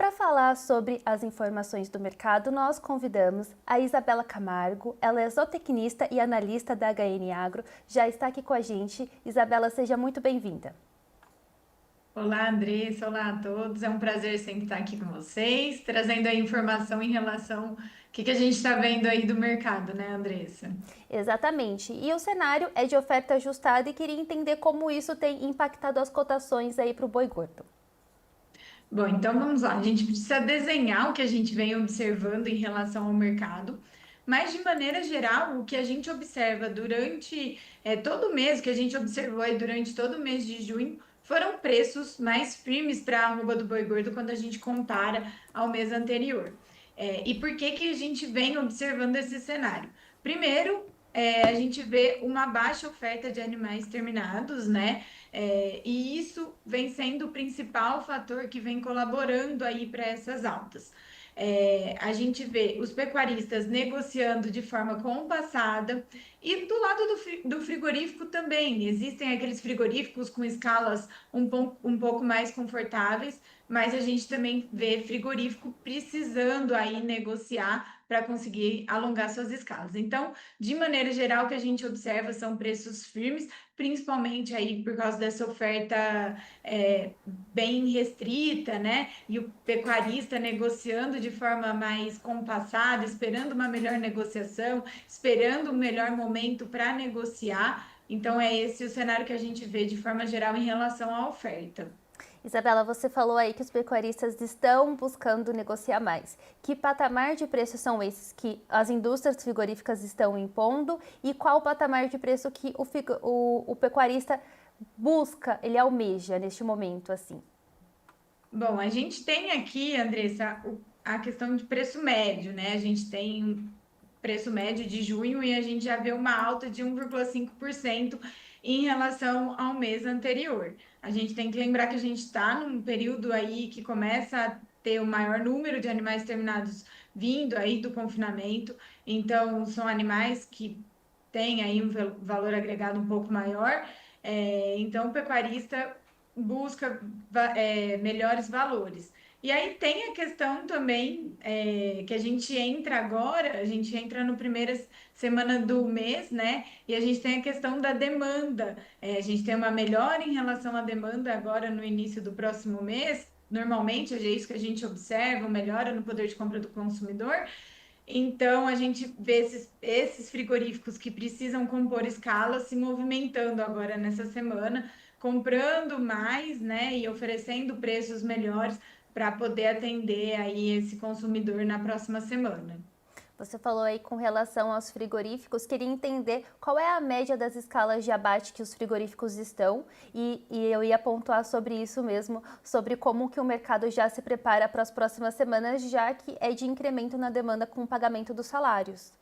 para falar sobre as informações do mercado, nós convidamos a Isabela Camargo. Ela é zootecnista e analista da HN Agro. Já está aqui com a gente. Isabela, seja muito bem-vinda. Olá, Andressa. Olá a todos. É um prazer sempre estar aqui com vocês, trazendo a informação em relação ao que a gente está vendo aí do mercado, né, Andressa? Exatamente. E o cenário é de oferta ajustada e queria entender como isso tem impactado as cotações aí para o boi gordo. Bom, então vamos lá. A gente precisa desenhar o que a gente vem observando em relação ao mercado, mas de maneira geral, o que a gente observa durante todo o mês, que a gente observou aí durante todo o mês de junho, foram preços mais firmes para a arroba do boi gordo quando a gente compara ao mês anterior. E por que que a gente vem observando esse cenário? Primeiro, a gente vê uma baixa oferta de animais terminados, né? E isso vem sendo o principal fator que vem colaborando aí para essas altas. A gente vê os pecuaristas negociando de forma compassada e do lado do frigorífico também. Existem aqueles frigoríficos com escalas um pouco mais confortáveis, mas a gente também vê frigorífico precisando aí negociar para conseguir alongar suas escalas. Então, de maneira geral, o que a gente observa são preços firmes, principalmente aí por causa dessa oferta bem restrita, né? E o pecuarista negociando de forma mais compassada, esperando uma melhor negociação, esperando um melhor momento para negociar. Então, é esse o cenário que a gente vê de forma geral em relação à oferta. Isabela, você falou aí que os pecuaristas estão buscando negociar mais. Que patamar de preço são esses que as indústrias frigoríficas estão impondo e qual o patamar de preço que o pecuarista busca, ele almeja neste momento, assim? Bom, a gente tem aqui, Andressa, a questão de preço médio, né? A gente tem um preço médio de junho e a gente já vê uma alta de 1,5% em relação ao mês anterior. A gente tem que lembrar que a gente está num período aí que começa a ter o maior número de animais terminados vindo aí do confinamento, então são animais que têm aí um valor agregado um pouco maior. Então o pecuarista busca melhores valores. E aí tem a questão também que a gente entra agora, a gente entra no primeira semana do mês, né? E a gente tem a questão da demanda. A gente tem uma melhora em relação à demanda agora no início do próximo mês. Normalmente é isso que a gente observa, uma melhora no poder de compra do consumidor. Então, a gente vê esses frigoríficos que precisam compor escala se movimentando agora nessa semana, comprando mais, né, e oferecendo preços melhores para poder atender aí esse consumidor na próxima semana. Você falou aí com relação aos frigoríficos, queria entender qual é a média das escalas de abate que os frigoríficos estão e eu ia pontuar sobre isso mesmo, sobre como que o mercado já se prepara para as próximas semanas, já que é de incremento na demanda com o pagamento dos salários.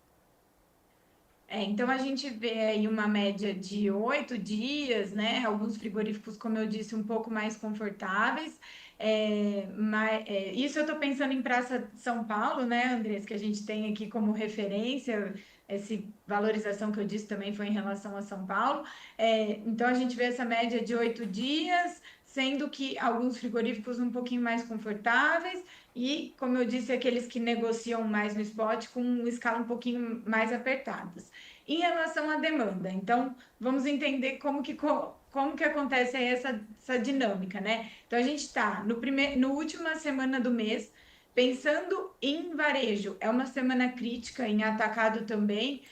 Então a gente vê aí uma média de 8 dias, né? Alguns frigoríficos, como eu disse, um pouco mais confortáveis. Isso eu estou pensando em Praça de São Paulo, né, Andrés, que a gente tem aqui como referência. Essa valorização que eu disse também foi em relação a São Paulo. Então a gente vê essa média de 8 dias, sendo que alguns frigoríficos um pouquinho mais confortáveis. E, como eu disse, aqueles que negociam mais no spot com escala um pouquinho mais apertadas. Em relação à demanda, então vamos entender como que acontece aí essa dinâmica, né? Então a gente está no última semana do mês, pensando em varejo, é uma semana crítica em atacado também,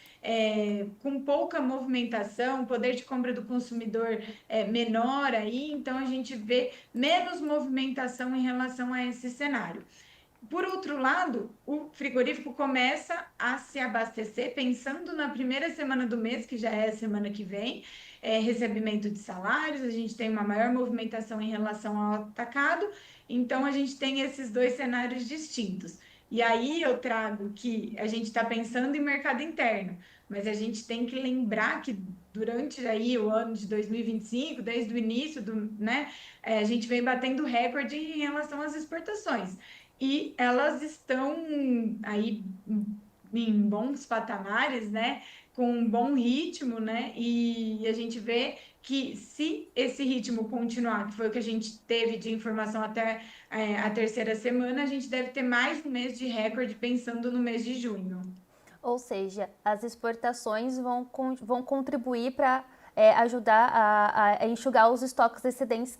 com pouca movimentação, o poder de compra do consumidor é menor aí, então a gente vê menos movimentação em relação a esse cenário. Por outro lado, o frigorífico começa a se abastecer pensando na primeira semana do mês, que já é a semana que vem, recebimento de salários, a gente tem uma maior movimentação em relação ao atacado, então a gente tem esses dois cenários distintos. E aí eu trago que a gente está pensando em mercado interno, mas a gente tem que lembrar que durante aí o ano de 2025, desde o início né, a gente vem batendo recorde em relação às exportações e elas estão aí em bons patamares, né? com um bom ritmo, né? E a gente vê que se esse ritmo continuar, que foi o que a gente teve de informação até a terceira semana, a gente deve ter mais um mês de recorde pensando no mês de junho. Ou seja, as exportações vão contribuir para ajudar a enxugar os estoques excedentes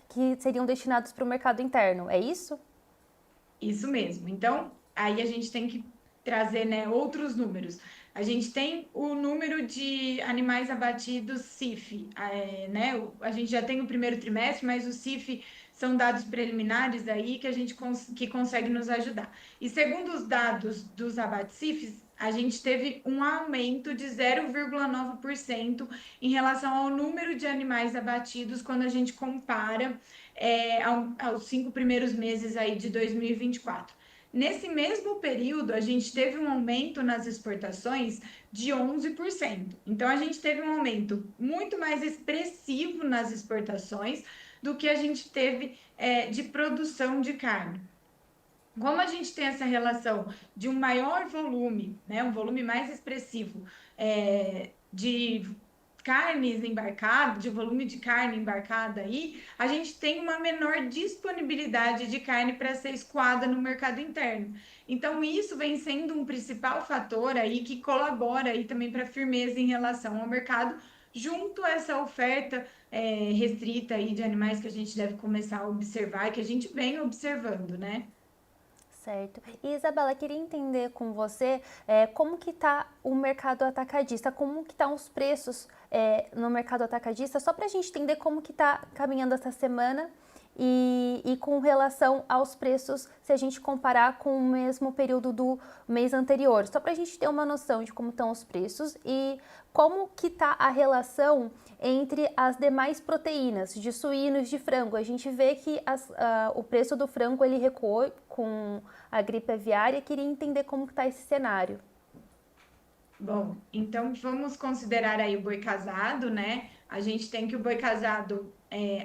que seriam destinados para o mercado interno. É isso? Isso mesmo. Então, aí a gente tem que trazer, né, outros números. A gente tem o número de animais abatidos CIF, né? A gente já tem o primeiro trimestre, mas o CIF são dados preliminares aí que a gente que consegue nos ajudar. E segundo os dados dos abates CIFs, a gente teve um aumento de 0,9% em relação ao número de animais abatidos quando a gente compara aos 5 primeiros meses aí de 2024. Nesse mesmo período, a gente teve um aumento nas exportações de 11%. Então, a gente teve um aumento muito mais expressivo nas exportações do que a gente teve de produção de carne. Como a gente tem essa relação de um maior volume, né, um volume mais expressivo de carnes embarcadas, de volume de carne embarcada aí, a gente tem uma menor disponibilidade de carne para ser escoada no mercado interno. Então, isso vem sendo um principal fator aí que colabora aí também para a firmeza em relação ao mercado, junto a essa oferta restrita aí de animais que a gente deve começar a observar, que a gente vem observando, né? Certo. E Isabela, queria entender com você como que está o mercado atacadista, como que estão os preços no mercado atacadista, só para a gente entender como que está caminhando essa semana e com relação aos preços, se a gente comparar com o mesmo período do mês anterior, só para a gente ter uma noção de como estão os preços e como que está a relação entre as demais proteínas, de suínos, de frango. A gente vê que o preço do frango ele recuou com a gripe aviária. Queria entender como está esse cenário. Bom, então vamos considerar aí o boi casado, né? A gente tem que o boi casado,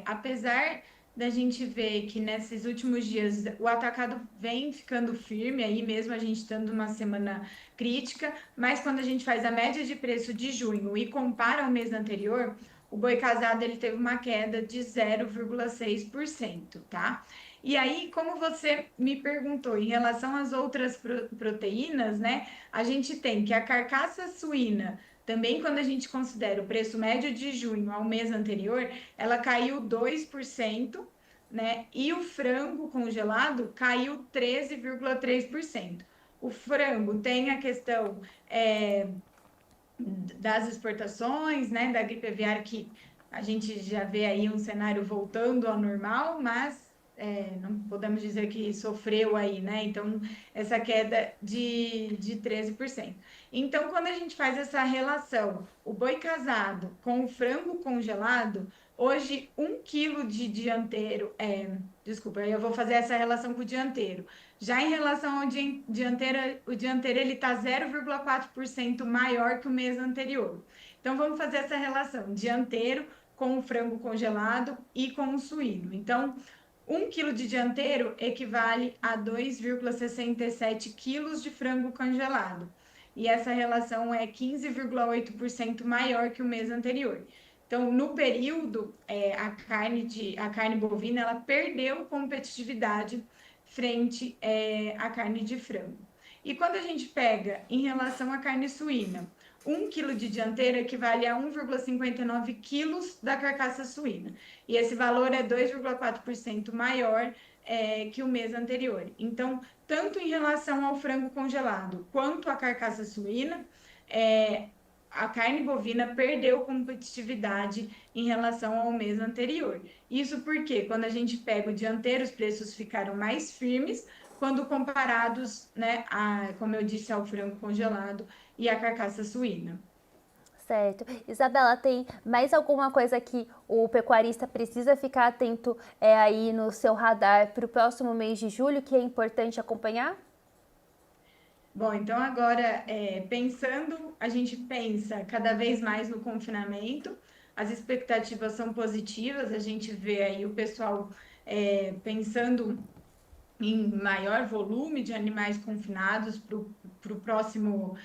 apesar da gente ver que nesses últimos dias o atacado vem ficando firme, aí mesmo a gente estando uma semana crítica, mas quando a gente faz a média de preço de junho e compara ao mês anterior, o boi casado ele teve uma queda de 0,6%, tá? E aí, como você me perguntou em relação às outras proteínas, né? A gente tem que a carcaça suína, também quando a gente considera o preço médio de junho ao mês anterior, ela caiu 2%, né? E o frango congelado caiu 13,3%. O frango tem a questão das exportações, né? Da gripe aviária, que a gente já vê aí um cenário voltando ao normal, mas não podemos dizer que sofreu aí, né? Então, essa queda de 13%. Então, quando a gente faz essa relação, o boi casado com o frango congelado, hoje 1 quilo de dianteiro, desculpa, eu vou fazer essa relação com o dianteiro. Já em relação ao dianteiro, o dianteiro ele está 0,4% maior que o mês anterior. Então, vamos fazer essa relação, dianteiro com o frango congelado e com o suíno. Então, 1 quilo de dianteiro equivale a 2,67 quilos de frango congelado. E essa relação é 15,8% maior que o mês anterior. Então, no período, a carne bovina ela perdeu competitividade frente à carne de frango. E quando a gente pega em relação à carne suína, 1 quilo de dianteira equivale a 1,59 quilos da carcaça suína. E esse valor é 2,4% maior que o mês anterior. Então, tanto em relação ao frango congelado quanto à carcaça suína, a carne bovina perdeu competitividade em relação ao mês anterior. Isso porque, quando a gente pega o dianteiro, os preços ficaram mais firmes, quando comparados, né, como eu disse, ao frango congelado e à carcaça suína. Certo. Isabela, tem mais alguma coisa que o pecuarista precisa ficar atento aí no seu radar para o próximo mês de julho que é importante acompanhar? Bom, então agora, pensando, a gente pensa cada vez mais no confinamento, as expectativas são positivas, a gente vê aí o pessoal pensando em maior volume de animais confinados o próximo,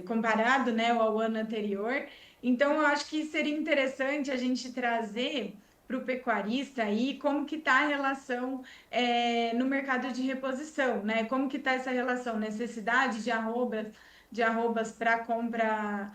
comparado, né, ao ano anterior. Então, eu acho que seria interessante a gente trazer para o pecuarista aí como que está a relação no mercado de reposição, né? Como que está essa relação, necessidade de arrobas para compra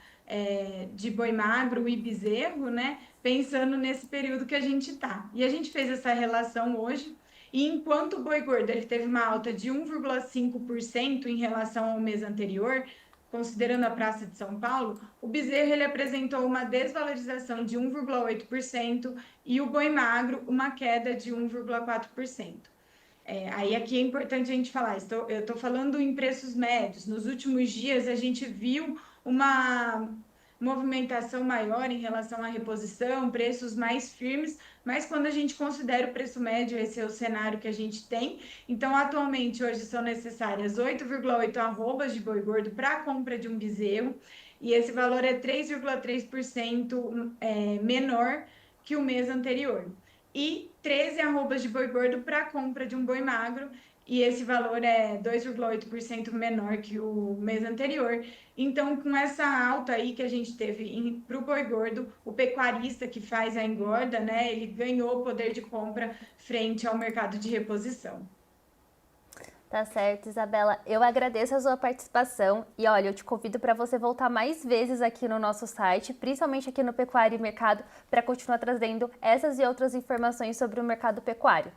de boi magro e bezerro, né? Pensando nesse período que a gente está. E a gente fez essa relação hoje, e enquanto o boi gordo ele teve uma alta de 1,5% em relação ao mês anterior, considerando a Praça de São Paulo, o bezerro ele apresentou uma desvalorização de 1,8% e o boi magro uma queda de 1,4%. Aí aqui é importante a gente falar, eu estou falando em preços médios. Nos últimos dias a gente viu uma movimentação maior em relação à reposição, preços mais firmes, mas quando a gente considera o preço médio, esse é o cenário que a gente tem. Então, atualmente, hoje são necessárias 8,8 arrobas de boi gordo para a compra de um bezerro, e esse valor é 3,3% menor que o mês anterior. E 13 arrobas de boi gordo para a compra de um boi magro, e esse valor é 2,8% menor que o mês anterior. Então, com essa alta aí que a gente teve para o boi gordo, o pecuarista que faz a engorda, né, ele ganhou poder de compra frente ao mercado de reposição. Tá certo, Isabela. Eu agradeço a sua participação e olha, eu te convido para você voltar mais vezes aqui no nosso site, principalmente aqui no Pecuário e Mercado, para continuar trazendo essas e outras informações sobre o mercado pecuário.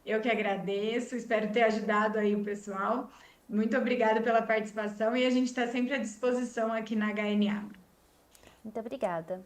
Eu que agradeço, espero ter ajudado aí o pessoal. Muito obrigada pela participação e a gente está sempre à disposição aqui na HNA. Muito obrigada.